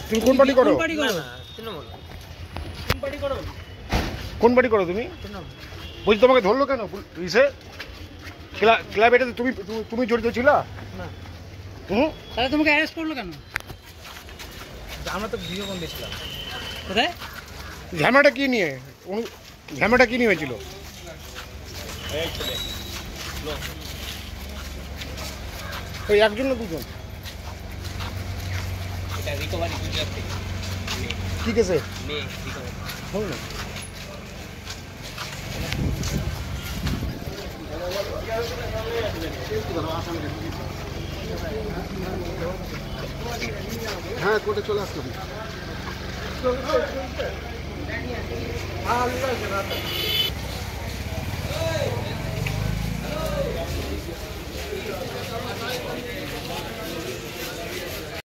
তুমি কোন পার্টি করো? কোন পার্টি করো তুমি? বলছি তোমাকে ধরলো কেন পুলিশে? ক্লাব এটাতে তুমি তুমি জড়িত ছিল? তাহলে তোমাকে অ্যারেস্ট করলো কেন? আমরা তো ভিডিও কোন দিয়েছিলাম। কোথায়? ঝামেলাটা কি নিয়ে? ঝামেলাটা কি নিয়ে হয়েছিল? ওই একজন না দুজন? ঠিক আছে হ্যাঁ, কোর্টে চলে আসতে